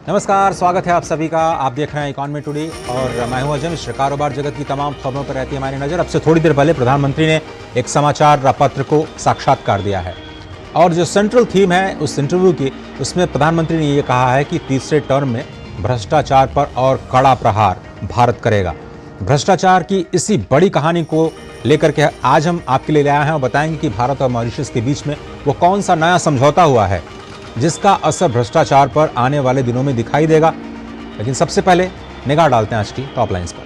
नमस्कार, स्वागत है आप सभी का। आप देख रहे हैं इकोनॉमी टुडे और मैं हूं अजय मिश्र। कारोबार जगत की तमाम खबरों पर रहती है हमारी नजर। अब से थोड़ी देर पहले प्रधानमंत्री ने एक समाचार पत्र को साक्षात्कार दिया है और जो सेंट्रल थीम है उस इंटरव्यू की, उसमें प्रधानमंत्री ने ये कहा है कि तीसरे टर्म में भ्रष्टाचार पर और कड़ा प्रहार भारत करेगा। भ्रष्टाचार की इसी बड़ी कहानी को लेकर के आज हम आपके लिए लाए हैं और बताएंगे कि भारत और मॉरिशस के बीच में वो कौन सा नया समझौता हुआ है जिसका असर भ्रष्टाचार पर आने वाले दिनों में दिखाई देगा। लेकिन सबसे पहले निगाह डालते हैं आज की टॉप लाइंस पर।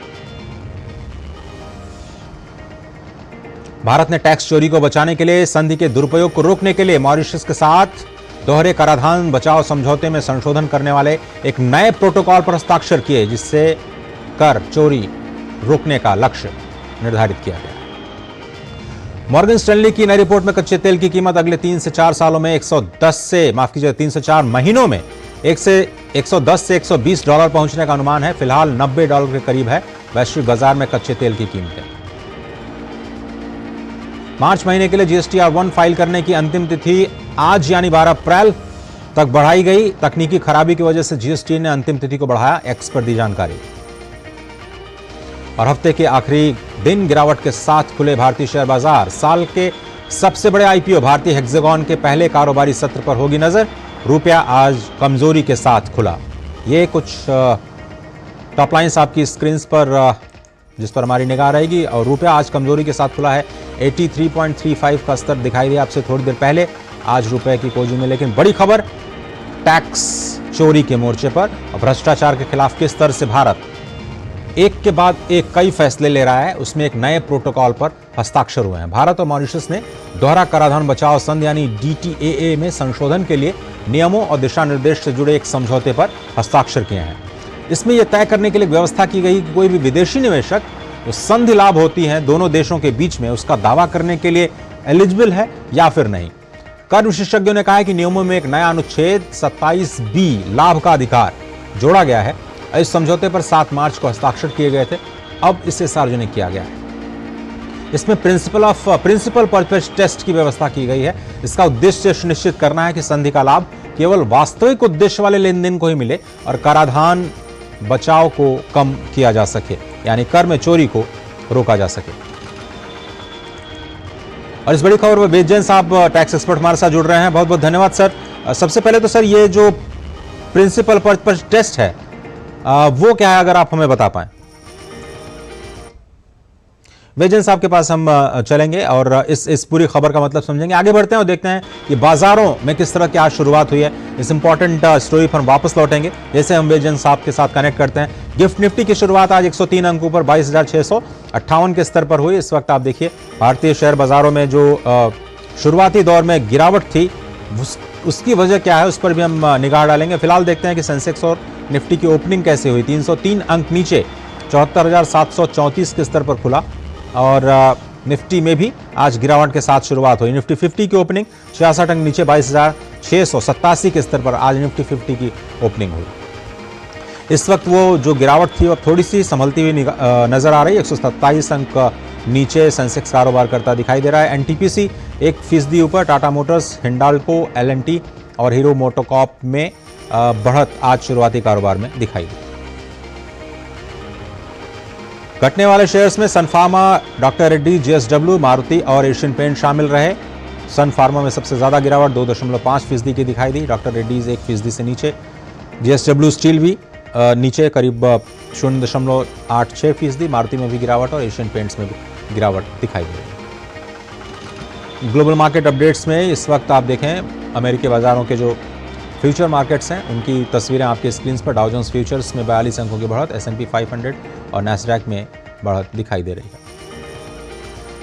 भारत ने टैक्स चोरी को बचाने के लिए संधि के दुरुपयोग को रोकने के लिए मॉरिशस के साथ दोहरे कराधान बचाव समझौते में संशोधन करने वाले एक नए प्रोटोकॉल पर हस्ताक्षर किए, जिससे कर चोरी रोकने का लक्ष्य निर्धारित किया गया। मॉर्गन स्टैनली की नई रिपोर्ट में कच्चे तेल की कीमत अगले 3 से 4 सालों में 3 से 4 महीनों में 110 से 120 डॉलर पहुंचने का अनुमान है। फिलहाल $90 के करीब है वैश्विक बाजार में कच्चे तेल की कीमतें। मार्च महीने के लिए GSTR-1 फाइल करने की अंतिम तिथि आज यानी 12 अप्रैल तक बढ़ाई गई। तकनीकी खराबी की वजह से GST ने अंतिम तिथि को बढ़ाया, एक्स पर दी जानकारी। और हफ्ते के आखिरी दिन गिरावट के साथ खुले भारतीय शेयर बाजार। साल के सबसे बड़े IPO भारतीय हेक्सागन के पहले कारोबारी सत्र पर होगी नजर। रुपया आज कमजोरी के साथ खुला। ये कुछ टॉप लाइंस आपकी स्क्रीन पर जिस पर हमारी निगाह रहेगी। और रुपया आज कमजोरी के साथ खुला है। 83.35 का स्तर दिखाई दिया आपसे थोड़ी देर पहले आज रुपए की कोजू में। लेकिन बड़ी खबर टैक्स चोरी के मोर्चे पर और भ्रष्टाचार के खिलाफ किस तरह से भारत एक के बाद एक कई फैसले ले रहा है, उसमें एक नए प्रोटोकॉल पर हस्ताक्षर हुए हैं। भारत और मॉरिशस ने दोहरा कराधान बचाव संधि यानी DTAA में संशोधन के लिए नियमों और दिशा निर्देश से जुड़े एक समझौते पर हस्ताक्षर किए हैं। इसमें यह तय करने के लिए व्यवस्था की गई कि कोई भी विदेशी निवेशक जो संधि लाभ होती है दोनों देशों के बीच में, उसका दावा करने के लिए एलिजिबल है या फिर नहीं। कर विशेषज्ञों ने कहा है कि नियमों में एक नया अनुच्छेद 27B लाभ का अधिकार जोड़ा गया है। इस समझौते पर 7 मार्च को हस्ताक्षर किए गए थे, अब इसे सार्वजनिक किया गया है। इसमें प्रिंसिपल पर्पस टेस्ट की व्यवस्था की गई है। इसका उद्देश्य सुनिश्चित करना है कि संधि का लाभ केवल वास्तविक उद्देश्य वाले लेन देन को ही मिले और कराधान बचाव को कम किया जा सके, यानी कर में चोरी को रोका जा सके। और इस बड़ी खबर पर वेद जैन साहब टैक्स एक्सपर्ट हमारे साथ जुड़ रहे हैं। बहुत बहुत धन्यवाद सर। सबसे पहले तो सर ये जो प्रिंसिपल पर्पस टेस्ट है वो क्या है, अगर आप हमें बता पाएं। वेजन साहब के पास हम चलेंगे और इस पूरी खबर का मतलब समझेंगे। आगे बढ़ते हैं और देखते हैं कि बाजारों में किस तरह की आज शुरुआत हुई है। इस इंपॉर्टेंट स्टोरी पर हम वापस लौटेंगे जैसे हम वेजन साहब के साथ कनेक्ट करते हैं। गिफ्ट निफ्टी की शुरुआत आज 103 अंकों पर 22,658 के स्तर पर हुई। इस वक्त आप देखिए भारतीय शेयर बाजारों में जो शुरुआती दौर में गिरावट थी उसकी वजह क्या है, उस पर भी हम निगाह डालेंगे। फिलहाल देखते हैं कि सेंसेक्स और निफ्टी की ओपनिंग कैसे हुई। 303 अंक नीचे 74,734 के स्तर पर खुला और निफ्टी में भी आज गिरावट के साथ शुरुआत हुई। निफ्टी 50 की ओपनिंग 66 अंक नीचे 22,687 के स्तर पर आज निफ्टी 50 की ओपनिंग हुई। इस वक्त वो जो गिरावट थी वो थोड़ी सी संभलती हुई नजर आ रही है। 127 अंक नीचे सेंसेक्स कारोबार करता दिखाई दे रहा है। एनटीपीसी 1% ऊपर। टाटा मोटर्स, हिंडाल्को, एलएनटी और हीरो मोटोकॉर्प में बढ़त आज शुरुआती कारोबार में दिखाई दी। घटने वाले शेयर्स में Sun Pharma, doctor Reddy, JSW, Maruti और एशियन पेंट शामिल रहे। सन फार्मा में सबसे ज्यादा गिरावट 2.5% की दिखाई दी। डॉक्टर रेड्डीज 1% से नीचे। JSW स्टील भी नीचे करीब 0.86%। मारुति में भी गिरावट और एशियन पेंट्स में भी गिरावट दिखाई दे रही है। ग्लोबल मार्केट अपडेट्स में इस वक्त आप देखें अमेरिकी बाजारों के जो फ्यूचर मार्केट्स हैं उनकी तस्वीरें आपके स्क्रीन पर। डाउ जोन्स फ्यूचर्स में 42 अंकों की बढ़त, S&P 500 और नैस्डैक में बढ़त दिखाई दे रही है।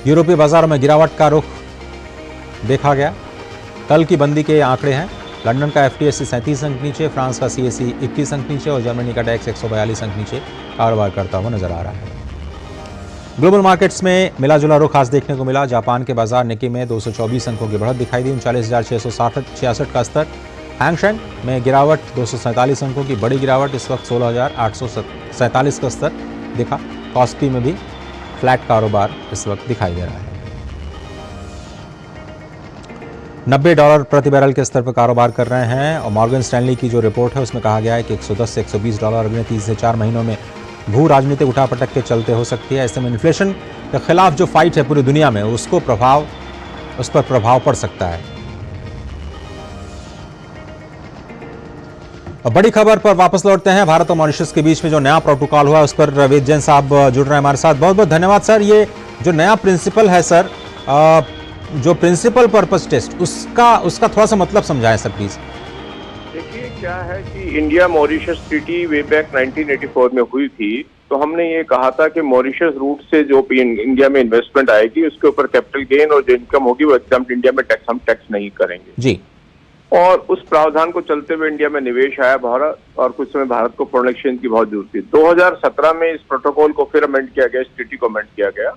यूरोपीय बाजारों में गिरावट का रुख देखा गया। कल की बंदी के आंकड़े हैं। लंदन का FTSE 37 अंक नीचे, फ्रांस का CAC 21 अंक नीचे और जर्मनी का DAX 142 अंक नीचे कारोबार करता हुआ नजर आ रहा है। ग्लोबल मार्केट्स में मिला जुला रुख आज देखने को मिला। जापान के बाजार निकी में 224 अंकों की बढ़त दिखाई दी, 39,666 का स्तर। हैंगसेंग में गिरावट 247 अंकों की बड़ी गिरावट, इस वक्त 16,847 का स्तर दिखा। कॉस्पी में भी फ्लैट कारोबार इस वक्त दिखाई दे रहा है। $90 प्रति बैरल के स्तर पर कारोबार कर रहे हैं। और मॉर्गन स्टैनली की जो रिपोर्ट है उसमें कहा गया है कि 110 से $120 अगले 3 से 4 महीनों में भू राजनीतिक उठापटक के चलते हो सकती है। ऐसे में इन्फ्लेशन के खिलाफ जो फाइट है पूरी दुनिया में उस पर प्रभाव पड़ सकता है। और बड़ी खबर पर वापस लौटते हैं। भारत और मॉरिशस के बीच में जो नया प्रोटोकॉल हुआ उस पर वेद जैन साहब जुड़ रहे हैं हमारे साथ। बहुत बहुत धन्यवाद सर। ये जो नया प्रिंसिपल है सर, जो प्रिंसिपल पर्पस टेस्ट, उसका थोड़ा सा मतलब समझाएं सर प्लीज। देखिए क्या है कि India Mauritius treaty way back 1984 में हुई थी, तो हमने ये कहा था कि मॉरिशस रूट से जो इंडिया में इन्वेस्टमेंट आएगी उसके ऊपर कैपिटल गेन और जो इनकम होगी वो एग्जाम्प्ट इंडिया में हम टैक्स नहीं करेंगे जी। और उस प्रावधान को चलते हुए इंडिया में निवेश आया भारत, और कुछ समय भारत को फॉरेन एक्सचेंज की बहुत जरूरत थी। 2017 में इस प्रोटोकॉल को फिर अमेंड किया गया, इस ट्रीटी को अमेंड किया गया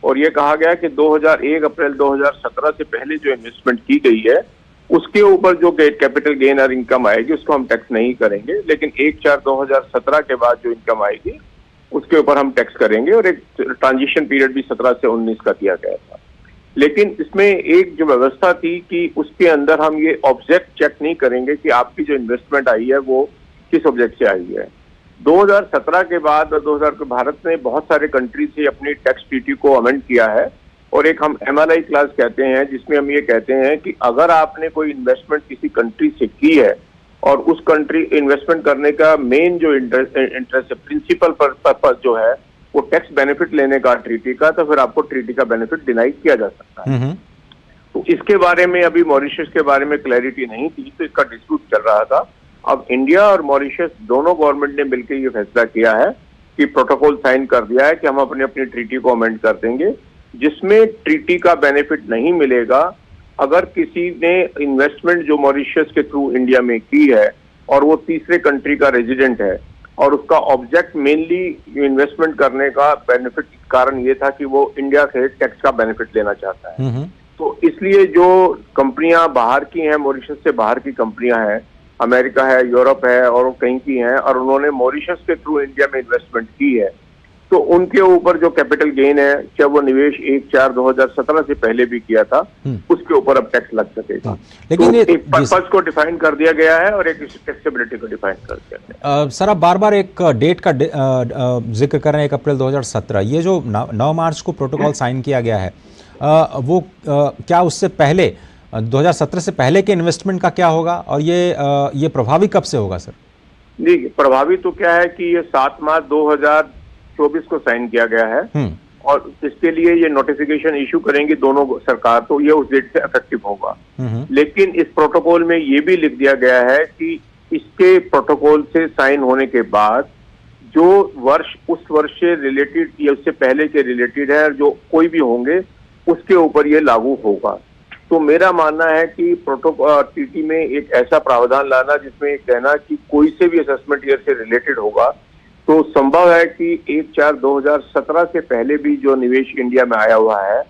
और ये कहा गया कि 1 अप्रैल 2017 से पहले जो इन्वेस्टमेंट की गई है उसके ऊपर जो कैपिटल गेन और इनकम आएगी उसको हम टैक्स नहीं करेंगे, लेकिन 1/4/2017 के बाद जो इनकम आएगी उसके ऊपर हम टैक्स करेंगे। और एक ट्रांजिशन पीरियड भी 17 से 19 का दिया गया था। लेकिन इसमें एक जो व्यवस्था थी कि उसके अंदर हम ये ऑब्जेक्ट चेक नहीं करेंगे कि आपकी जो इन्वेस्टमेंट आई है वो किस ऑब्जेक्ट से आई है। 2017 के बाद 2000 के भारत ने बहुत सारे कंट्री से अपनी टैक्स ट्रीटी को अमेंड किया है और एक हम MLI क्लास कहते हैं जिसमें हम ये कहते हैं कि अगर आपने कोई इन्वेस्टमेंट किसी कंट्री से की है और उस कंट्री इन्वेस्टमेंट करने का मेन जो इंटरेस्ट है, प्रिंसिपल पर्पस जो है वो टैक्स बेनिफिट लेने का ट्रीटी का, तो फिर आपको ट्रीटी का बेनिफिट डिनाई किया जा सकता है। तो इसके बारे में अभी मॉरिशस के बारे में क्लैरिटी नहीं थी, तो इसका डिस्प्यूट चल रहा था। अब इंडिया और मॉरिशस दोनों गवर्नमेंट ने मिलकर ये फैसला किया है कि प्रोटोकॉल साइन कर दिया है कि हम अपनी अपनी ट्रीटी को अमेंड कर देंगे, जिसमें ट्रीटी का बेनिफिट नहीं मिलेगा अगर किसी ने इन्वेस्टमेंट जो मॉरिशस के थ्रू इंडिया में की है और वो तीसरे कंट्री का रेजिडेंट है और उसका ऑब्जेक्ट मेनली इन्वेस्टमेंट करने का बेनिफिट कारण ये था कि वो इंडिया से टैक्स का बेनिफिट लेना चाहता है। तो इसलिए जो कंपनियां बाहर की हैं, मॉरिशस से बाहर की कंपनियां हैं, अमेरिका है, यूरोप है और कहीं की हैं, और उन्होंने मॉरिशस के थ्रू इंडिया में इन्वेस्टमेंट की है, तो उनके ऊपर जो कैपिटल गेन है, चाहे वो निवेश 1/4/2017 से पहले भी किया था, उसके ऊपर अब टैक्स लग सकेगा। लेकिन तो एक पर्पस को डिफाइन कर दिया गया है और एक टैक्सेबिलिटी को डिफाइन कर दिया गया है। सर, आप बार बार एक डेट का जिक्र कर रहे हैं, 1 अप्रैल 2017। ये जो 9 मार्च को प्रोटोकॉल साइन किया गया है, वो क्या उससे पहले 2017 से पहले के इन्वेस्टमेंट का क्या होगा और ये प्रभावी कब से होगा सर? जी, प्रभावी तो क्या है कि ये 7 मार्च 2024 को साइन किया गया है और इसके लिए ये नोटिफिकेशन इशू करेंगी दोनों सरकार, तो ये उस डेट से इफेक्टिव होगा। लेकिन इस प्रोटोकॉल में ये भी लिख दिया गया है कि इसके प्रोटोकॉल से साइन होने के बाद जो वर्ष उस वर्ष से रिलेटेड या उससे पहले के रिलेटेड है, जो कोई भी होंगे उसके ऊपर ये लागू होगा। तो मेरा मानना है कि प्रोटोकॉल ट्रीटी में एक ऐसा प्रावधान लाना जिसमें कहना कि कोई से भी असेसमेंट ईयर से रिलेटेड होगा, तो संभव है कि 1/4/2017 से पहले भी जो निवेश इंडिया में आया हुआ है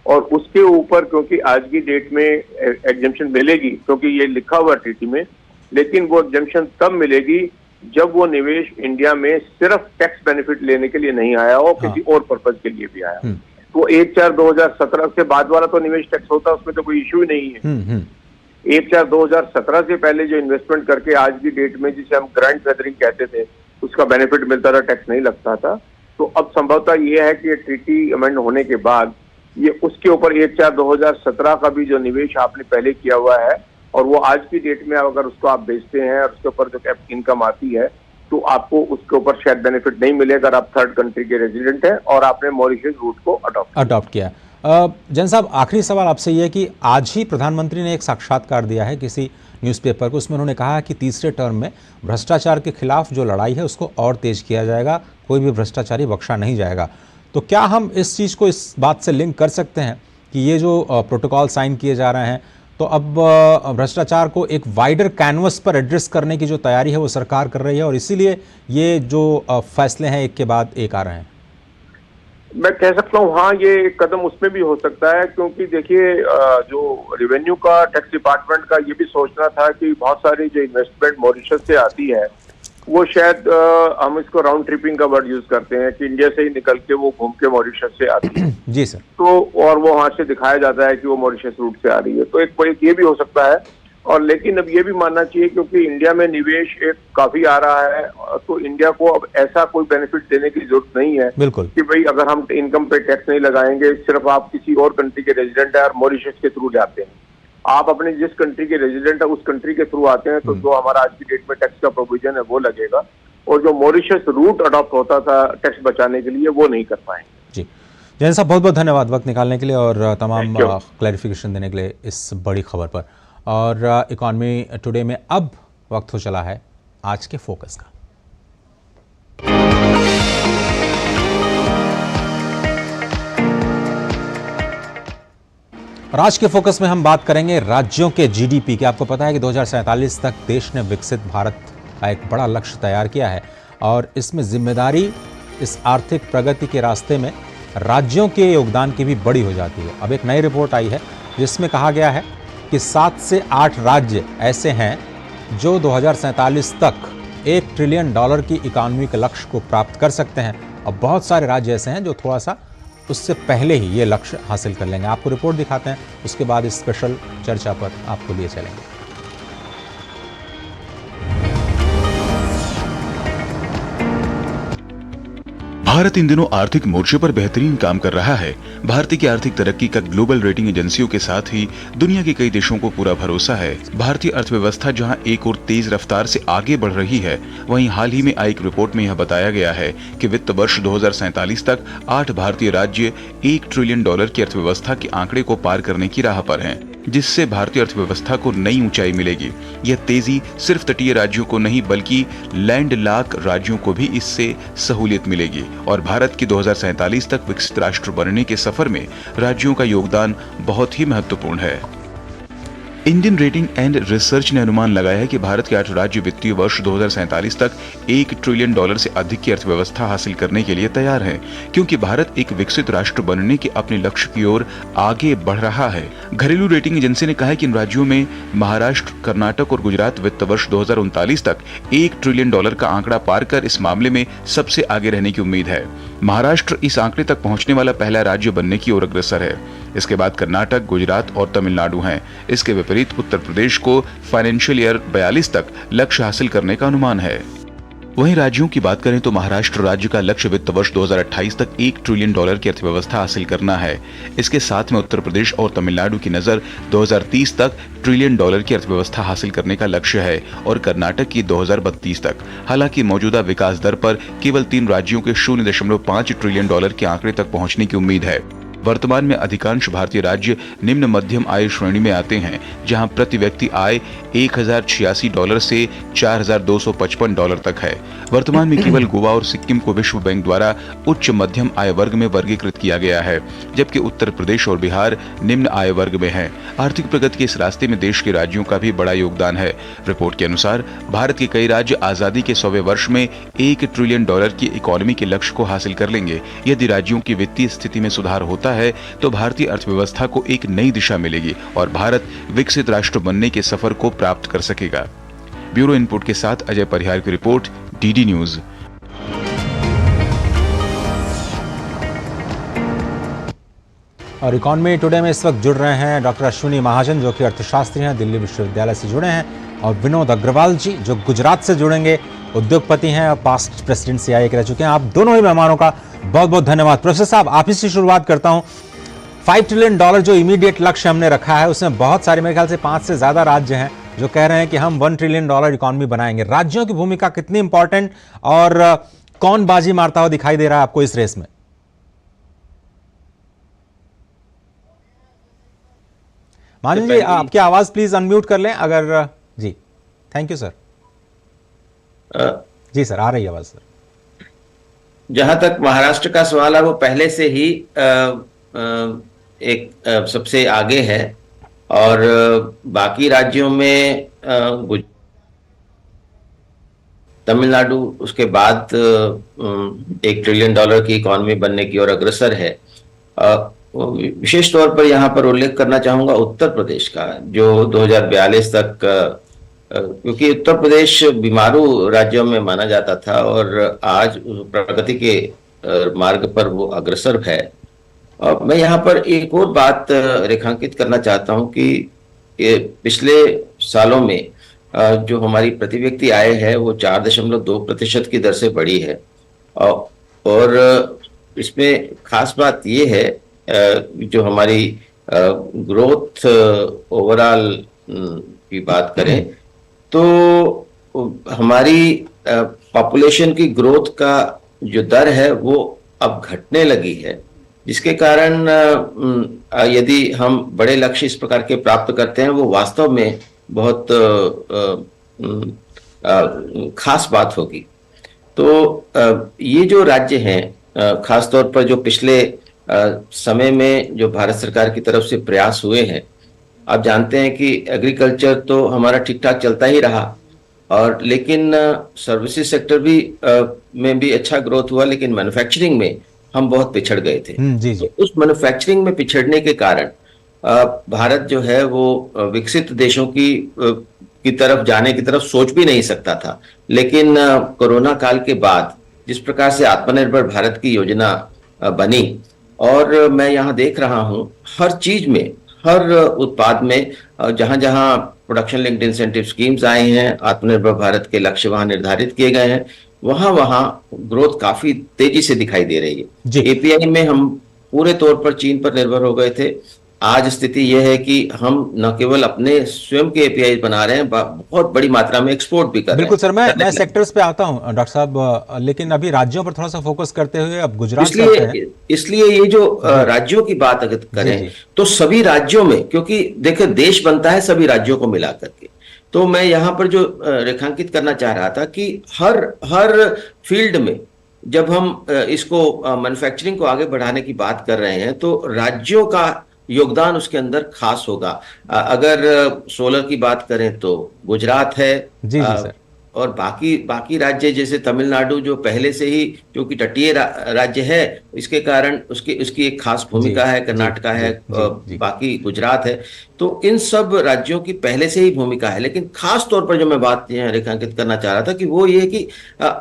और उसके ऊपर, क्योंकि आज की डेट में एग्जम्पशन मिलेगी क्योंकि ये लिखा हुआ ट्रीटी में, लेकिन वो एग्जम्पशन तब मिलेगी जब वो निवेश इंडिया में सिर्फ टैक्स बेनिफिट लेने के लिए नहीं आया हो, किसी और पर्पज के लिए भी आया। तो 1/4/2017 से बाद वाला तो निवेश टैक्स होता है, उसमें तो कोई इश्यू ही नहीं है। 1/4/2017 से पहले जो इन्वेस्टमेंट करके आज की डेट में जिसे हम ग्रैंड फेदरिंग कहते थे उसका बेनिफिट मिलता था, टैक्स नहीं लगता था। तो अब संभवतः ये है कि ये ट्रीटी अमेंड होने के बाद ये उसके ऊपर 1/4/2017 का भी जो निवेश आपने पहले किया हुआ है और वो आज की डेट में अगर उसको आप बेचते हैं और उसके ऊपर जो इनकम आती है तो आपको उसके ऊपर शायद बेनिफिट नहीं मिलेगा अगर आप थर्ड कंट्री के रेजिडेंट हैं और आपने मॉरिशस रूट को अडॉप्ट किया। जैन साहब, आखिरी सवाल आपसे ये है कि आज ही प्रधानमंत्री ने एक साक्षात्कार दिया है किसी न्यूज़पेपर को, उसमें उन्होंने कहा है कि तीसरे टर्म में भ्रष्टाचार के खिलाफ जो लड़ाई है उसको और तेज किया जाएगा, कोई भी भ्रष्टाचारी बख्शा नहीं जाएगा। तो क्या हम इस चीज़ को इस बात से लिंक कर सकते हैं कि ये जो प्रोटोकॉल साइन किए जा रहे हैं तो अब भ्रष्टाचार को एक वाइडर कैनवस पर एड्रेस करने की जो तैयारी है वो सरकार कर रही है और इसीलिए ये जो फैसले हैं एक के बाद एक आ रहे हैं? मैं कह सकता हूँ हाँ, ये कदम उसमें भी हो सकता है, क्योंकि देखिए जो रेवेन्यू का, टैक्स डिपार्टमेंट का ये भी सोचना था कि बहुत सारी जो इन्वेस्टमेंट मॉरिशस से आती है वो शायद हम इसको राउंड ट्रिपिंग का वर्ड यूज करते हैं कि इंडिया से ही निकल के वो घूम के मॉरिशस से आती है। जी सर। तो और वो वहां से दिखाया जाता है कि वो मॉरिशस रूट से आ रही है, तो एक ये भी हो सकता है। और लेकिन अब ये भी मानना चाहिए क्योंकि इंडिया में निवेश एक काफी आ रहा है, तो इंडिया को अब ऐसा कोई बेनिफिट देने की जरूरत नहीं है बिल्कुल कि भाई अगर हम इनकम पे टैक्स नहीं लगाएंगे, सिर्फ आप किसी और कंट्री के रेजिडेंट है और मॉरिशस के थ्रू जाते हैं, आप अपने जिस कंट्री के रेजिडेंट है उस कंट्री के थ्रू आते हैं, तो जो हमारा आज की डेट में टैक्स का प्रोविजन है वो लगेगा, और जो मॉरिशस रूट अडॉप्ट होता था टैक्स बचाने के लिए वो नहीं कर पाएंगे। जी जैन साहब, बहुत बहुत धन्यवाद वक्त निकालने के लिए और तमाम क्लैरिफिकेशन देने के लिए इस बड़ी खबर पर। और इकॉनमी टुडे में अब वक्त हो चला है आज के फोकस का। और आज के फोकस में हम बात करेंगे राज्यों के जीडीपी की। आपको पता है कि 2047 तक देश ने विकसित भारत का एक बड़ा लक्ष्य तैयार किया है और इसमें जिम्मेदारी इस आर्थिक प्रगति के रास्ते में राज्यों के योगदान की भी बड़ी हो जाती है। अब एक नई रिपोर्ट आई है जिसमें कहा गया है कि 7 से 8 राज्य ऐसे हैं जो 2047 तक $1 ट्रिलियन की इकॉनमी के लक्ष्य को प्राप्त कर सकते हैं, और बहुत सारे राज्य ऐसे हैं जो थोड़ा सा उससे पहले ही ये लक्ष्य हासिल कर लेंगे। आपको रिपोर्ट दिखाते हैं, उसके बाद इस स्पेशल चर्चा पर आपको लिए चलेंगे। भारत इन दिनों आर्थिक मोर्चे पर बेहतरीन काम कर रहा है। भारत की आर्थिक तरक्की का ग्लोबल रेटिंग एजेंसियों के साथ ही दुनिया के कई देशों को पूरा भरोसा है। भारतीय अर्थव्यवस्था जहां एक और तेज रफ्तार से आगे बढ़ रही है, वहीं हाल ही में आई एक रिपोर्ट में यह बताया गया है कि वित्त वर्ष 2047 तक 8 भारतीय राज्य $1 ट्रिलियन की अर्थव्यवस्था के आंकड़े को पार करने की राह पर हैं, जिससे भारतीय अर्थव्यवस्था को नई ऊंचाई मिलेगी। यह तेजी सिर्फ तटीय राज्यों को नहीं बल्कि लैंडलॉक राज्यों को भी इससे सहूलियत मिलेगी और भारत की 2047 तक विकसित राष्ट्र बनने के सफर में राज्यों का योगदान बहुत ही महत्वपूर्ण है। इंडियन रेटिंग एंड रिसर्च ने अनुमान लगाया है कि भारत के 8 राज्य वित्तीय वर्ष 2047 तक $1 ट्रिलियन से अधिक की अर्थव्यवस्था हासिल करने के लिए तैयार है, क्योंकि भारत एक विकसित राष्ट्र बनने के अपने लक्ष्य की ओर आगे बढ़ रहा है। घरेलू रेटिंग एजेंसी ने कहा है कि इन राज्यों में महाराष्ट्र, कर्नाटक और गुजरात वित्त वर्ष 2039 तक $1 ट्रिलियन का आंकड़ा पार कर इस मामले में सबसे आगे रहने की उम्मीद है। महाराष्ट्र इस आंकड़े तक पहुंचने वाला पहला राज्य बनने की ओर अग्रसर है। इसके बाद कर्नाटक, गुजरात और तमिलनाडु हैं। इसके विपरीत उत्तर प्रदेश को फाइनेंशियल ईयर 42 तक लक्ष्य हासिल करने का अनुमान है। वहीं राज्यों की बात करें तो महाराष्ट्र राज्य का लक्ष्य वित्त वर्ष 2028 तक $1 ट्रिलियन की अर्थव्यवस्था हासिल करना है। इसके साथ में उत्तर प्रदेश और तमिलनाडु की नजर 2030 तक $1 ट्रिलियन की अर्थव्यवस्था हासिल करने का लक्ष्य है और कर्नाटक की 2032 तक। हालांकि मौजूदा विकास दर पर केवल 3 राज्यों के $0.5 ट्रिलियन के आंकड़े तक पहुंचने की उम्मीद है। वर्तमान में अधिकांश भारतीय राज्य निम्न मध्यम आय श्रेणी में आते हैं, जहां प्रति व्यक्ति आय $1086 से $4255 तक है। वर्तमान में केवल गोवा और सिक्किम को विश्व बैंक द्वारा उच्च मध्यम आय वर्ग में वर्गीकृत किया गया है, जबकि उत्तर प्रदेश और बिहार निम्न आय वर्ग में हैं। आर्थिक प्रगति के इस रास्ते में देश के राज्यों का भी बड़ा योगदान है। रिपोर्ट के अनुसार भारत के कई राज्य आजादी के 100वें वर्ष में $1 ट्रिलियन की इकोनॉमी के लक्ष्य को हासिल कर लेंगे। यदि राज्यों की वित्तीय स्थिति में सुधार होता है तो भारतीय अर्थव्यवस्था को एक नई दिशा मिलेगी और भारत विकसित राष्ट्र बनने के सफर को प्राप्त कर सकेगा। ब्यूरो इनपुट के साथ अजय परिहार की रिपोर्ट, डीडी न्यूज। और इकॉनमी टुडे में इस वक्त जुड़ रहे हैं डॉक्टर अश्विनी महाजन, जो कि अर्थशास्त्री हैं, दिल्ली विश्वविद्यालय से जुड़े हैं, और विनोद अग्रवाल जी, जो गुजरात से जुड़ेंगे, उद्योगपति हैं और पास्ट प्रेसिडेंट सीआईए के रह चुके हैं। आप दोनों ही मेहमानों का बहुत बहुत धन्यवाद। प्रोफेसर साहब, आप ही से शुरुआत करता हूं। $5 ट्रिलियन जो इमीडिएट लक्ष्य हमने रखा है, उसमें बहुत सारे, मेरे ख्याल से 5 से ज्यादा राज्य हैं जो कह रहे हैं कि हम $1 ट्रिलियन इकोनॉमी बनाएंगे। राज्यों की भूमिका कितनी इंपॉर्टेंट और कौन बाजी मारता हुआ दिखाई दे रहा है आपको इस रेस में? महाजन जी, आपकी आवाज प्लीज अनम्यूट कर लें अगर। जी, थैंक यू सर। जी सर, आ रही आवाज सर। जहां तक महाराष्ट्र का सवाल है, वो पहले से ही एक सबसे आगे है और बाकी राज्यों में तमिलनाडु उसके बाद $1 ट्रिलियन की इकॉनमी बनने की ओर अग्रसर है। विशेष तौर पर यहाँ पर उल्लेख करना चाहूंगा उत्तर प्रदेश का, जो 2042 तक क्योंकि उत्तर प्रदेश बीमारू राज्यों में माना जाता था और आज प्रगति के मार्ग पर वो अग्रसर है। और मैं यहाँ पर एक और बात रेखांकित करना चाहता हूँ कि पिछले सालों में जो हमारी प्रति व्यक्ति आय है वो 4.2% की दर से बढ़ी है। और इसमें खास बात ये है जो हमारी ग्रोथ ओवरऑल की बात करें तो हमारी पॉपुलेशन की ग्रोथ का जो दर है वो अब घटने लगी है, जिसके कारण यदि हम बड़े लक्ष्य इस प्रकार के प्राप्त करते हैं वो वास्तव में बहुत खास बात होगी। तो ये जो राज्य हैं खास तौर पर जो पिछले समय में जो भारत सरकार की तरफ से प्रयास हुए हैं, आप जानते हैं कि एग्रीकल्चर तो हमारा ठीक ठाक चलता ही रहा और लेकिन सर्विसेज सेक्टर भी में भी अच्छा ग्रोथ हुआ, लेकिन मैन्युफैक्चरिंग में हम बहुत पिछड़ गए थे। जी जी। तो उस मैन्युफैक्चरिंग में पिछड़ने के कारण भारत जो है वो विकसित देशों की तरफ जाने की तरफ सोच भी नहीं सकता था। लेकिन कोरोना काल के बाद जिस प्रकार से आत्मनिर्भर भारत की योजना बनी और मैं यहाँ देख रहा हूँ हर चीज में, हर उत्पाद में जहां जहां प्रोडक्शन लिंक्ड इंसेंटिव स्कीम्स आए हैं, आत्मनिर्भर भारत के लक्ष्य वहां निर्धारित किए गए हैं, वहां ग्रोथ काफी तेजी से दिखाई दे रही है। एपीआई में हम पूरे तौर पर चीन पर निर्भर हो गए थे, आज स्थिति यह है कि हम न केवल अपने स्वयं के एपीआई बना रहे हैं, बहुत बड़ी मात्रा में एक्सपोर्ट भी कर रहे हैं। बिल्कुल सर, मैं सेक्टर्स पे आता हूं डॉक्टर साहब, लेकिन अभी राज्यों पर थोड़ा सा फोकस करते हुए अब गुजरात इसलिए ये जो राज्यों की बात अगर करें तो सभी राज्यों में, क्योंकि देखिए देश बनता है सभी राज्यों को मिला करके, तो मैं यहाँ पर जो रेखांकित करना चाह रहा था कि हर फील्ड में जब हम इसको मैन्युफैक्चरिंग को आगे बढ़ाने की बात कर रहे हैं तो राज्यों का योगदान उसके अंदर खास होगा। अगर सोलर की बात करें तो गुजरात है जी सर, और बाकी राज्य जैसे तमिलनाडु जो पहले से ही क्योंकि तटीय राज्य है इसके कारण उसकी एक खास भूमिका है, कर्नाटका है, बाकी गुजरात है, तो इन सब राज्यों की पहले से ही भूमिका है। लेकिन खास तौर पर जो मैं बात रेखांकित करना चाह रहा था कि वो ये कि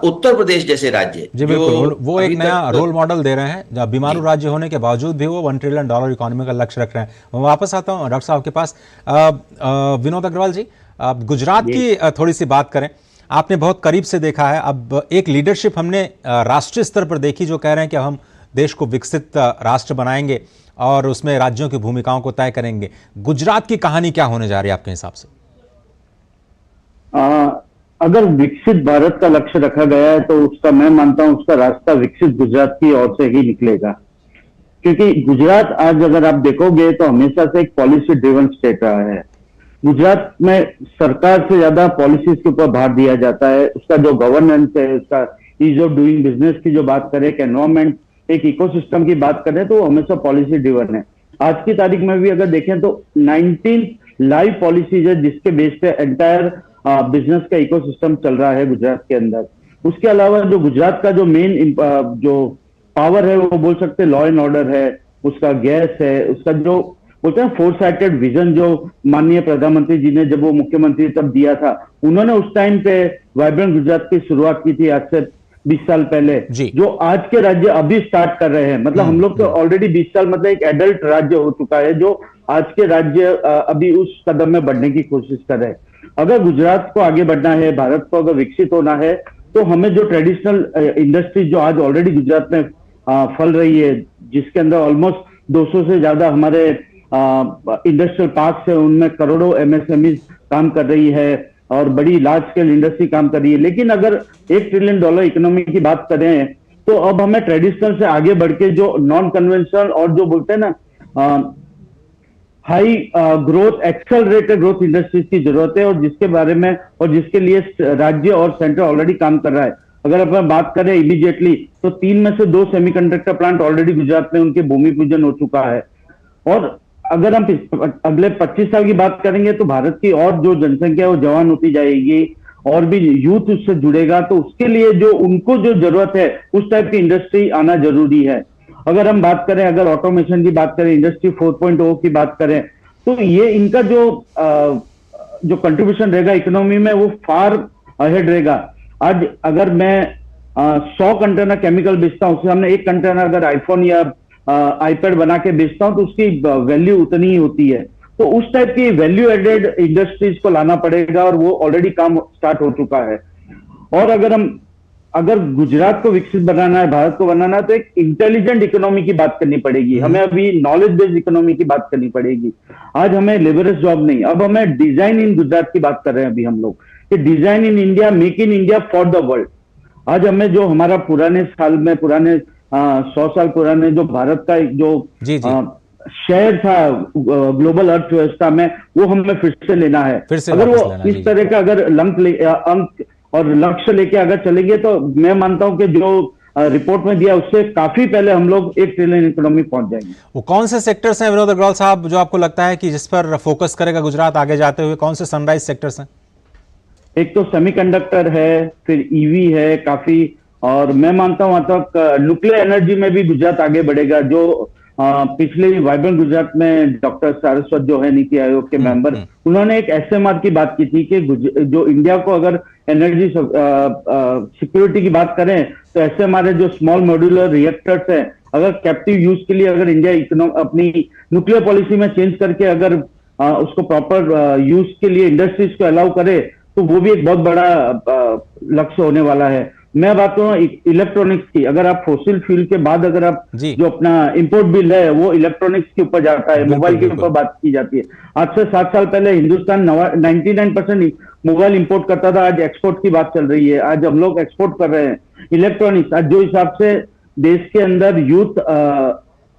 उत्तर प्रदेश जैसे राज्य वो एक नया रोल मॉडल दे रहे हैं, बीमारू राज्य होने के बावजूद भी वो $1 ट्रिलियन इकोनॉमी का लक्ष्य रख रहे हैं। मैं वापस आता हूँ डॉक्टर साहब के पास। विनोद अग्रवाल जी, गुजरात की थोड़ी सी बात करें, आपने बहुत करीब से देखा है, अब एक लीडरशिप हमने राष्ट्रीय स्तर पर देखी जो कह रहे हैं कि हम देश को विकसित राष्ट्र बनाएंगे और उसमें राज्यों की भूमिकाओं को तय करेंगे। गुजरात की कहानी क्या होने जा रही है आपके हिसाब से? अगर विकसित भारत का लक्ष्य रखा गया है तो उसका मैं मानता हूं उसका रास्ता विकसित गुजरात की ओर से ही निकलेगा, क्योंकि गुजरात आज अगर आप देखोगे तो हमेशा से एक पॉलिसी ड्रिवन स्टेट रहा है। गुजरात में सरकार से ज्यादा पॉलिसीज के ऊपर भार दिया जाता है, उसका जो गवर्नेंस है, उसका ईज ऑफ डूइंग बिजनेस की जो बात करें, एक एनवायरमेंट, एक इकोसिस्टम की बात करें तो वो हमेशा पॉलिसी ड्रिवन है। आज की तारीख में भी अगर देखें तो 19 लाइव पॉलिसीज है जिसके बेस पे एंटायर बिजनेस का इकोसिस्टम चल रहा है गुजरात के अंदर। उसके अलावा जो गुजरात का जो मेन जो पावर है वो बोल सकते लॉ एंड ऑर्डर है, उसका गैस है, उसका जो बोलते हैं फोरसाइटेड विजन जो माननीय प्रधानमंत्री जी ने जब वो मुख्यमंत्री तब दिया था, उन्होंने उस टाइम पे वाइब्रेंट गुजरात की शुरुआत की थी आज से 20 साल पहले, जो आज के राज्य अभी स्टार्ट कर रहे हैं। मतलब हम लोग तो ऑलरेडी 20 साल मतलब एक एडल्ट राज्य हो चुका है जो आज के राज्य अभी उस कदम में बढ़ने की कोशिश कर रहे हैं। अगर गुजरात को आगे बढ़ना है, भारत को अगर विकसित होना है, तो हमें जो ट्रेडिशनल इंडस्ट्रीज जो आज ऑलरेडी गुजरात में फल रही है, जिसके अंदर ऑलमोस्ट 200 से ज्यादा हमारे इंडस्ट्रियल पार्क्स है, उनमें करोड़ों एमएसएमई काम कर रही है और बड़ी लार्ज स्केल इंडस्ट्री काम कर रही है। लेकिन अगर $1 ट्रिलियन इकोनॉमी की बात करें तो अब हमें ट्रेडिशनल से आगे बढ़ के जो नॉन कन्वेंशनल और जो बोलते हैं ना high growth, accelerated growth industries की जरूरत है, और जिसके बारे में और जिसके लिए राज्य और सेंटर ऑलरेडी काम कर रहा है। अगर अपन बात करें इमीडिएटली तो 3 में से 2 सेमीकंडक्टर प्लांट ऑलरेडी गुजरात में उनके भूमि पूजन हो चुका है। और अगर हम अगले 25 साल की बात करेंगे तो भारत की और जो जनसंख्या है वो जवान होती जाएगी और भी यूथ उससे जुड़ेगा, तो उसके लिए जो उनको जो जरूरत है उस टाइप की इंडस्ट्री आना जरूरी है। अगर हम बात करें, अगर ऑटोमेशन की बात करें, इंडस्ट्री 4.0 की बात करें, तो ये इनका जो जो कंट्रीब्यूशन रहेगा इकोनॉमी में वो फार अहेड रहेगा। आज अगर मैं 100 कंटेनर केमिकल बेचता हूँ, उसके सामने एक कंटेनर अगर आईफोन या आईपैड बना के बेचता हूँ तो उसकी वैल्यू उतनी ही होती है। तो उस टाइप की वैल्यू एडेड इंडस्ट्रीज को लाना पड़ेगा और वो ऑलरेडी काम स्टार्ट हो चुका है। और अगर गुजरात को विकसित बनाना है, भारत को बनाना है, तो एक इंटेलिजेंट इकोनॉमी की बात करनी पड़ेगी। हमें अभी नॉलेज बेस्ड इकोनॉमी की बात करनी पड़ेगी। आज हमें लेबरस जॉब नहीं, अब हमें डिजाइन इन गुजरात की बात कर रहे हैं अभी हम लोग, कि design in India, make in India for the world. आज हमें जो हमारा पुराने 100 साल पुराने जो भारत का जो शेयर था ग्लोबल अर्थव्यवस्था में, वो हमें फिर से लेना है। अगर वो इस तरह का अगर अंक और लक्ष्य लेके अगर चलेंगे तो मैं मानता हूं कि जो रिपोर्ट में दिया उससे काफी पहले हम लोग 1 ट्रिलियन इकोनॉमी पहुंच जाएंगे। वो कौन से सेक्टर्स हैं विनोद अग्रवाल साहब जो आपको लगता है कि जिस पर फोकस करेगा गुजरात आगे जाते हुए? कौन से सनराइज सेक्टर्स हैं? एक तो सेमीकंडक्टर है, फिर ईवी है काफी, और मैं मानता हूं वहां तक न्यूक्लियर एनर्जी में भी गुजरात आगे बढ़ेगा। जो पिछले वाइब्रेंट गुजरात में डॉक्टर सारस्वत जो है नीति आयोग के मेंबर, उन्होंने एक एसएमआर की बात की थी कि जो इंडिया को अगर एनर्जी सिक्योरिटी की बात करें तो एसएमआर है, जो स्मॉल मॉड्यूलर रिएक्टर्स है, अगर कैप्टिव यूज के लिए अगर इंडिया अपनी न्यूक्लियर पॉलिसी में चेंज करके अगर उसको प्रॉपर यूज के लिए इंडस्ट्रीज को अलाउ करे तो वो भी एक बहुत बड़ा लक्ष्य होने वाला है। मैं बात करूँ इलेक्ट्रॉनिक्स की, अगर आप फोसिल फ्यूल के बाद अगर आप जो अपना इंपोर्ट बिल है वो इलेक्ट्रॉनिक्स के ऊपर जाता है, मोबाइल के ऊपर बात की जाती है। आज से 7 साल पहले हिंदुस्तान 99% मोबाइल इंपोर्ट करता था, आज एक्सपोर्ट की बात चल रही है। आज हम लोग एक्सपोर्ट कर रहे हैं इलेक्ट्रॉनिक्स। आज जो हिसाब से देश के अंदर यूथ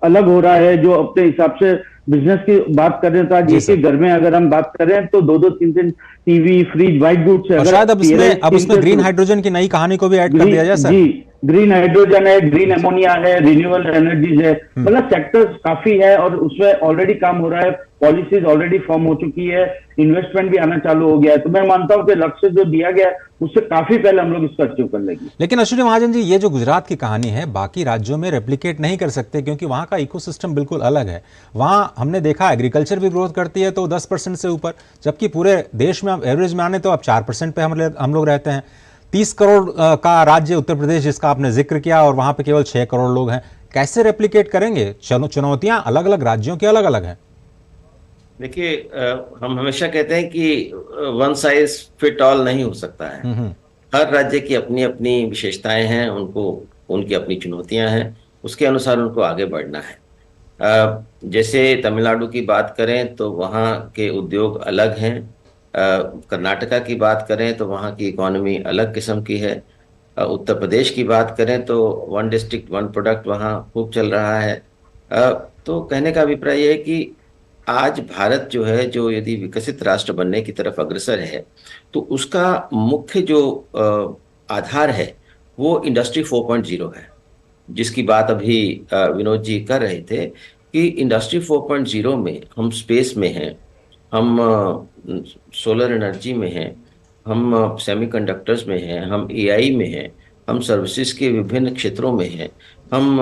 अलग हो रहा है, जो अपने हिसाब से बिजनेस की बात कर रहे हैं, तो आज एक घर में अगर हम बात करें तो 2-2, 3-3 टीवी, फ्रिज, व्हाइट गुड्स है। शायद अब उसमें ग्रीन हाइड्रोजन की नई कहानी को भी ऐड कर दिया जाए सर। जी, ग्रीन हाइड्रोजन है, ग्रीन एमोनिया है, रिन्यूएबल एनर्जीज है, मतलब सेक्टर्स काफी है और उसमें ऑलरेडी काम हो रहा है। पॉलिसीज ऑलरेडी फॉर्म हो चुकी है, इन्वेस्टमेंट भी आना चालू हो गया है। तो मैं मानता हूं कि लक्ष्य जो दिया गया है उससे काफी पहले हम लोग इसको अचीव कर लेंगे। लेकिन अश्विनी महाजन जी, ये जो गुजरात की कहानी है बाकी राज्यों में रेप्लिकेट नहीं कर सकते क्योंकि वहां का इकोसिस्टम बिल्कुल अलग है। वहां हमने देखा एग्रीकल्चर भी ग्रोथ करती है तो 10% से ऊपर, जबकि पूरे देश में एवरेज में आने तो अब 4% पे हम लोग रहते हैं। 30 करोड़ का राज्य उत्तर प्रदेश जिसका आपने जिक्र किया और वहां पे केवल 6 करोड़ लोग हैं। कैसे रेप्लिकेट करेंगे? चुनौतियां अलग अलग राज्यों की अलग अलग हैं। देखिए, हम हमेशा कहते हैं कि वन साइज फिट ऑल नहीं हो सकता है। हर राज्य की अपनी अपनी विशेषताएं हैं, उनकी अपनी चुनौतियां हैं, उसके अनुसार उनको आगे बढ़ना है। जैसे तमिलनाडु की बात करें तो वहाँ के उद्योग अलग हैं। कर्नाटका की बात करें तो वहाँ की इकोनॉमी अलग किस्म की है। उत्तर प्रदेश की बात करें तो 1 डिस्ट्रिक्ट 1 प्रोडक्ट वहाँ खूब चल रहा है। तो कहने का अभिप्राय यह है कि आज भारत जो है, जो यदि विकसित राष्ट्र बनने की तरफ अग्रसर है तो उसका मुख्य जो आधार है वो इंडस्ट्री 4.0 है, जिसकी बात अभी विनोद जी कर रहे थे कि इंडस्ट्री 4.0 में हम स्पेस में हैं, हम सोलर एनर्जी में हैं, हम सेमीकंडक्टर्स में हैं, हम एआई में हैं, हम सर्विसेज के विभिन्न क्षेत्रों में हैं, हम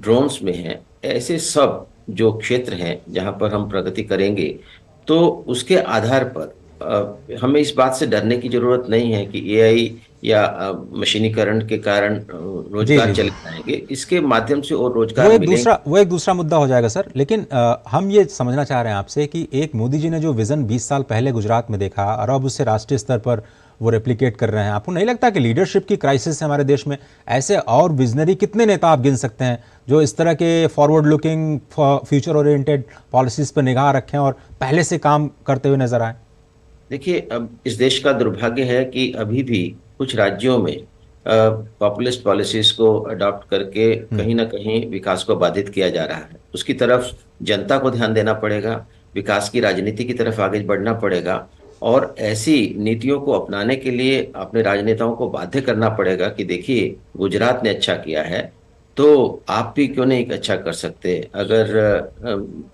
ड्रोन्स में हैं। ऐसे सब जो क्षेत्र हैं जहां पर हम प्रगति करेंगे तो उसके आधार पर हमें इस बात से डरने की जरूरत नहीं है कि एआई या मशीनीकरण के कारण रोजगार चले जाएंगे। इसके माध्यम से और रोजगार मिलेंगे। वो एक दूसरा मुद्दा हो जाएगा सर। लेकिन हम ये समझना चाह रहे हैं आपसे कि एक मोदी जी ने जो विजन 20 साल पहले गुजरात में देखा और अब उससे राष्ट्रीय स्तर पर वो रेप्लिकेट कर रहे हैं, आपको नहीं लगता कि लीडरशिप की क्राइसिस है हमारे देश में? ऐसे और विजनरी कितने नेता आप गिन सकते हैं जो इस तरह के forward looking, future oriented policies पर निगाह रखें और पहले से काम करते हुए नजर आए? देखिए, अब इस देश का दुर्भाग्य है कि अभी भी कुछ राज्यों में पॉपुलिस्ट पॉलिसीज को अडॉप्ट करके कहीं ना कहीं विकास को बाधित किया जा रहा है। उसकी तरफ जनता को ध्यान देना पड़ेगा, विकास की राजनीति की तरफ आगे बढ़ना पड़ेगा और ऐसी नीतियों को अपनाने के लिए अपने राजनेताओं को बाध्य करना पड़ेगा कि देखिए, गुजरात ने अच्छा किया है तो आप भी क्यों नहीं अच्छा कर सकते। अगर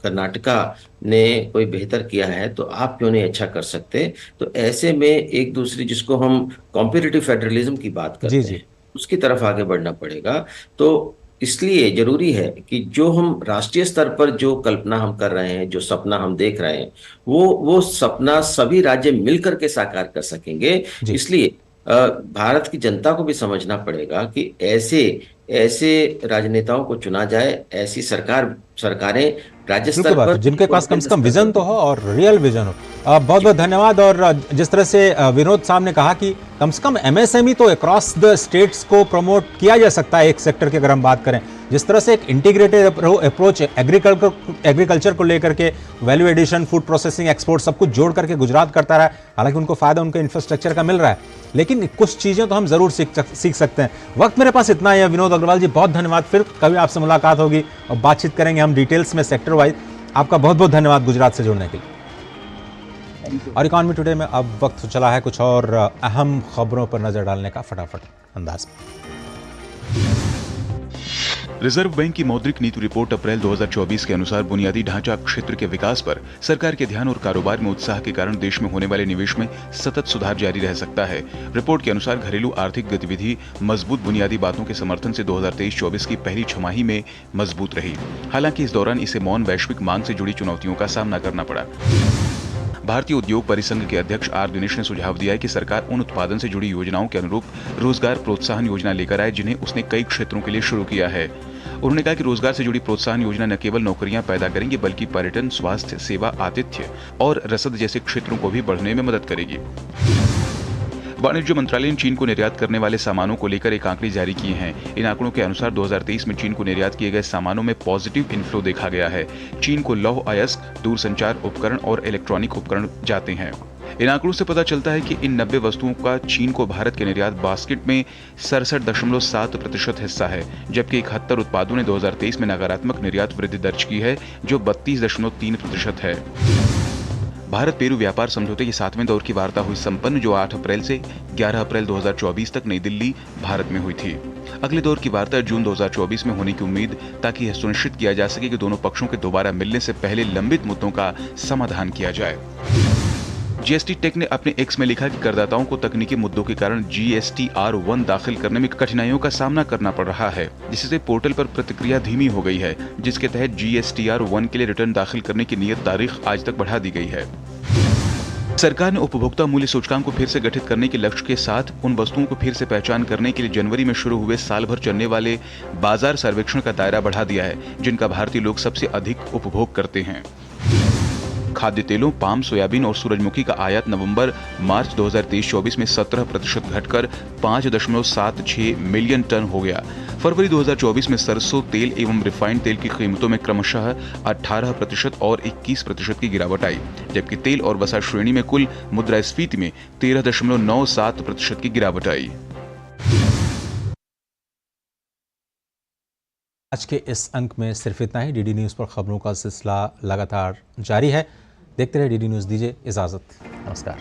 कर्नाटका ने कोई बेहतर किया है तो आप क्यों नहीं अच्छा कर सकते। तो ऐसे में एक दूसरे, जिसको हम कॉम्पिटिटिव फेडरलिज्म की बात करते हैं, उसकी तरफ आगे बढ़ना पड़ेगा। तो इसलिए जरूरी है कि जो हम राष्ट्रीय स्तर पर जो कल्पना हम कर रहे हैं, जो सपना हम देख रहे हैं, वो सपना सभी राज्य मिलकर के साकार कर सकेंगे। जी। इसलिए भारत की जनता को भी समझना पड़ेगा कि ऐसे ऐसे राजनेताओं को चुना जाए, ऐसी सरकारें राज्य बिल्कुल स्तर बात पर है, जिनके और पास कम से केंद्र कम स्तर विजन पर तो भी। हो और रियल विजन हो। बहुत बहुत धन्यवाद। और जिस तरह से विनोद साहब ने कहा कि कम से कम एमएसएमई तो अक्रॉस द स्टेट्स को प्रमोट किया जा सकता है एक सेक्टर की अगर हम बात करें, जिस तरह से एक इंटीग्रेटेड अप्रोच एग्रीकल्चर को लेकर के value addition, food processing, export सब कुछ जोड़ करके गुजरात करता रहा है। हालांकि उनको फायदा उनके इंफ्रास्ट्रक्चर का मिल रहा है, लेकिन कुछ चीजें तो हम जरूर सीख सकते हैं। वक्त मेरे पास इतना ही है। विनोद अग्रवाल जी, बहुत धन्यवाद। फिर कभी आपसे मुलाकात होगी और बातचीत करेंगे हम डिटेल्स में, सेक्टर वाइज। आपका बहुत बहुत धन्यवाद गुजरात से जुड़ने के लिए। और इकॉनमी टुडे में अब वक्त चला है कुछ और अहम खबरों पर नजर डालने का, फटाफट अंदाज में। रिजर्व बैंक की मौद्रिक नीति रिपोर्ट अप्रैल 2024 के अनुसार बुनियादी ढांचा क्षेत्र के विकास पर सरकार के ध्यान और कारोबार में उत्साह के कारण देश में होने वाले निवेश में सतत सुधार जारी रह सकता है। रिपोर्ट के अनुसार घरेलू आर्थिक गतिविधि मजबूत बुनियादी बातों के समर्थन से 2023-24 की पहली छमाही में मजबूत रही। हालांकि इस दौरान इसे मौन वैश्विक मांग से जुड़ी चुनौतियों का सामना करना पड़ा। भारतीय उद्योग परिसंघ के अध्यक्ष आर दिनेश ने सुझाव दिया है कि सरकार उन उत्पादन से जुड़ी योजनाओं के अनुरूप रोजगार प्रोत्साहन योजना लेकर आए जिन्हें उसने कई क्षेत्रों के लिए शुरू किया है। उन्होंने कहा कि रोजगार से जुड़ी प्रोत्साहन योजना न केवल नौकरियां पैदा करेंगी बल्कि पर्यटन, स्वास्थ्य सेवा, आतिथ्य और रसद जैसे क्षेत्रों को भी बढ़ने में मदद करेगी। वाणिज्य मंत्रालय ने चीन को निर्यात करने वाले सामानों को लेकर एक आंकड़े जारी किए हैं। इन आंकड़ों के अनुसार 2023 में चीन को निर्यात किए गए सामानों में पॉजिटिव इनफ्लो देखा गया है। चीन को लौह अयस्क, दूरसंचार उपकरण और इलेक्ट्रॉनिक उपकरण जाते हैं। इन आंकड़ों से पता चलता है कि इन 90 वस्तुओं का चीन को भारत के निर्यात बास्केट में 67.7% हिस्सा है, जबकि 71 उत्पादों ने 2023 में नकारात्मक निर्यात वृद्धि दर्ज की है, जो 32.3% है। भारत पेरू व्यापार समझौते के 7वें दौर की वार्ता हुई संपन्न, जो 8 अप्रैल से 11 अप्रैल 2024 तक नई दिल्ली, भारत में हुई थी। अगले दौर की वार्ता जून 2024 में होने की उम्मीद, ताकि यह सुनिश्चित किया जा सके कि दोनों पक्षों के दोबारा मिलने से पहले लंबित मुद्दों का समाधान किया जाए। जीएसटी टेक ने अपने एक्स में लिखा कि करदाताओं को तकनीकी मुद्दों के कारण GSTR1 दाखिल करने में कठिनाइयों का सामना करना पड़ रहा है, जिससे पोर्टल पर प्रतिक्रिया धीमी हो गई है, जिसके तहत GSTR1 के लिए रिटर्न दाखिल करने की नियत तारीख आज तक बढ़ा दी गई है। सरकार ने उपभोक्ता मूल्य सूचकांक को फिर से गठित करने के लक्ष्य के साथ उन वस्तुओं को फिर से पहचान करने के लिए जनवरी में शुरू हुए साल भर चलने वाले बाजार सर्वेक्षण का दायरा बढ़ा दिया है, जिनका भारतीय लोग सबसे अधिक उपभोग करते हैं। खाद्य तेलों, पाम, सोयाबीन और सूरजमुखी का आयात नवंबर-मार्च 2023-24 में 17% घटकर 5.76 मिलियन टन हो गया। फरवरी 2024 में सरसों तेल एवं रिफाइंड तेल की कीमतों में क्रमशः 18% और 21% की गिरावट आई, जबकि तेल और वसा श्रेणी में कुल मुद्रास्फीति में 13.97% की गिरावट आई। आज के इस अंक में सिर्फ इतना ही। डीडी न्यूज़ पर खबरों का सिलसिला लगातार जारी है। देखते रहे डीडी न्यूज़। दीजिए इजाज़त। नमस्कार।